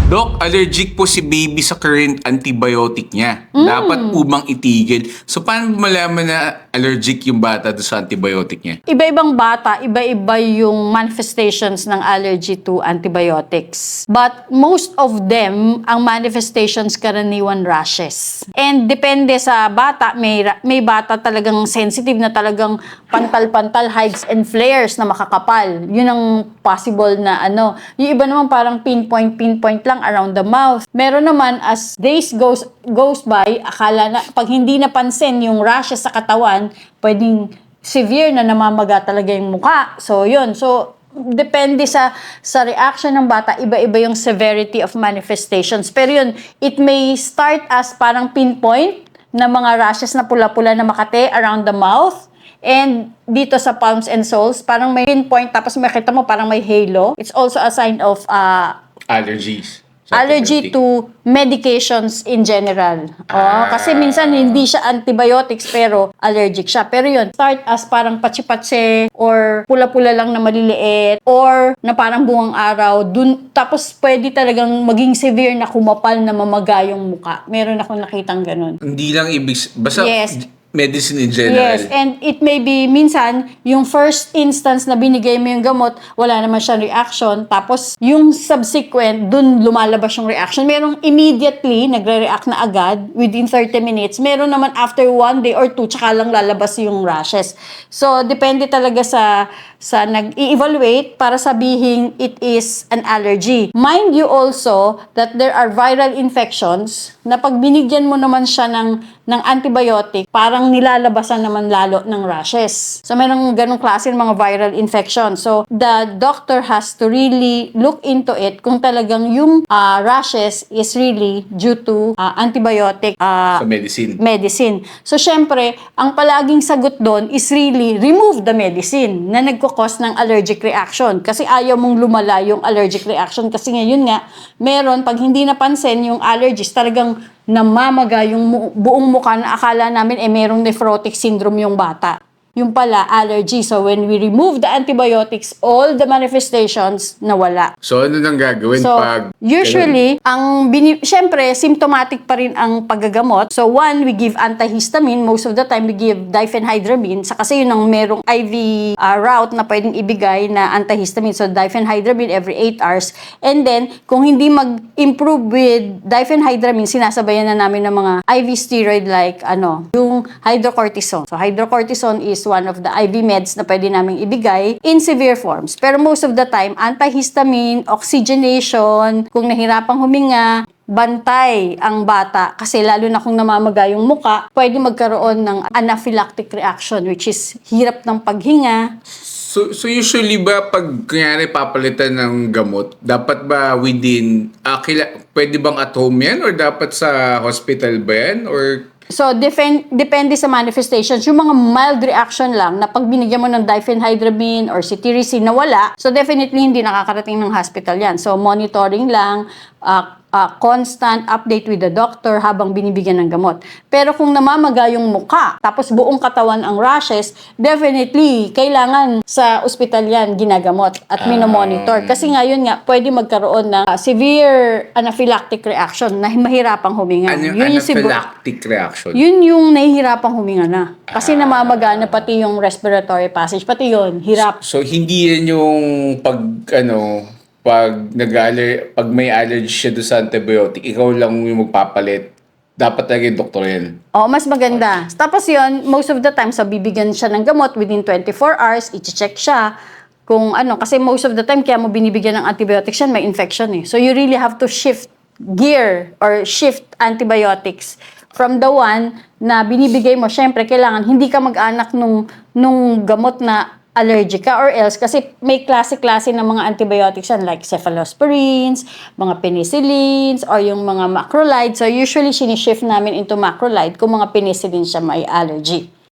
Doc, allergic po si baby sa current antibiotic niya. Dapat po bang itigil? So, paano malaman na allergic yung bata doon sa antibiotic niya? Iba-ibang bata, iba-iba yung manifestations ng allergy to antibiotics. But most of them, ang manifestations karaniwan rashes. And depende sa bata, may bata talagang sensitive na talagang pantal-pantal, hives and flares na makakapal. Yun ang possible na ano. Yung iba naman parang pinpoint lang around the mouth. Meron naman as days goes by, akala na pag hindi napansin yung rashes sa katawan, pwedeng severe na namamaga talaga yung mukha. So yun. So depende sa reaction ng bata, iba-iba yung severity of manifestations. Pero yun, it may start as parang pinpoint na mga rashes na pula-pula na makate around the mouth. And dito sa palms and soles, parang may pinpoint, tapos makita mo parang may halo. It's also a sign of Allergies. sa allergy antibiotic. to medications in general. Kasi minsan hindi siya antibiotics pero allergic siya. Pero yun, start as parang patsi-patsi or pula-pula lang na maliliit or na parang buwang araw. Tapos pwede talagang maging severe na kumapal na mamaga yung muka. Meron akong nakitang ganun. Hindi lang basta Yes. medicine in general. Yes, and it may be minsan, yung first instance na binigay mo yung gamot, wala naman siyang reaction. Tapos, yung subsequent, dun lumalabas yung reaction. Merong immediately, nagre-react na agad, within 30 minutes. Meron naman after 1 day or 2, tsaka lang lalabas yung rashes. So, depende talaga sa nag-i-evaluate para sabihin it is an allergy. Mind you also that there are viral infections na pag binigyan mo naman siya ng antibiotic, parang nilalabasan naman lalo ng rashes. So, merong ganong klase ng mga viral infection. So, the doctor has to really look into it kung talagang yung rashes is really due to antibiotic Sa medicine. So, syempre, ang palaging sagot doon is really remove the medicine na nagkukos ng allergic reaction. Kasi ayaw mong lumala yung allergic reaction. Kasi ngayon nga, meron, pag hindi napansin yung allergies, talagang namamaga yung buong mukha na akala namin merong nephrotic syndrome yung bata. Yung pala, allergy. So, when we remove the antibiotics, all the manifestations nawala. So, ano nang gagawin So, pag... usually, syempre, symptomatic pa rin ang paggagamot. So, one, we give antihistamine. Most of the time, we give diphenhydramine. Kasi yun ang merong IV route na pwedeng ibigay na antihistamine. So, diphenhydramine every 8 hours. And then, kung hindi mag-improve with diphenhydramine, sinasabayan na namin ng mga IV steroid like, yung hydrocortisone. So, hydrocortisone is one of the IV meds na pwede namin ibigay in severe forms. Pero most of the time, antihistamine, oxygenation, kung nahirapang huminga, bantay ang bata kasi lalo na kung namamaga yung muka, pwede magkaroon ng anaphylactic reaction which is hirap ng paghinga. So usually ba pag kunyari papalitan ng gamot, dapat ba within, pwede bang at home yan or dapat sa hospital ba yan or... So, depende sa manifestations. Yung mga mild reaction lang na pag binigyan mo ng diphenhydramine or cetirizine na wala, so definitely hindi nakakarating ng hospital yan. So, monitoring lang, constant update with the doctor habang binibigyan ng gamot. Pero kung namamaga yung mukha, tapos buong katawan ang rashes, definitely, kailangan sa ospital yan ginagamot at minomonitor. Kasi ngayon nga, pwede magkaroon ng severe anaphylactic reaction na mahirapang huminga. Ano yung anaphylactic reaction? Yun yung nahihirapang huminga na. Kasi namamaga na pati yung respiratory passage, pati yun, hirap. So hindi yan yung pag may allergy siya doon sa antibiotic, ikaw lang yung magpapalit. Dapat talaga yung doktor yan. Mas maganda. Tapos yun, most of the time, so bibigyan siya ng gamot within 24 hours, i-check siya kung kasi most of the time, kaya mo binibigyan ng antibiotics yan, may infection eh. So you really have to shift gear or shift antibiotics from the one na binibigay mo. Syempre, kailangan hindi ka mag-anak nung gamot na allergic ka or else kasi may klase-klase ng mga antibiotics yan like cephalosporins, mga penicillins, or yung mga macrolides. So usually, sinishift namin into macrolide kung mga penicillin siya may allergy.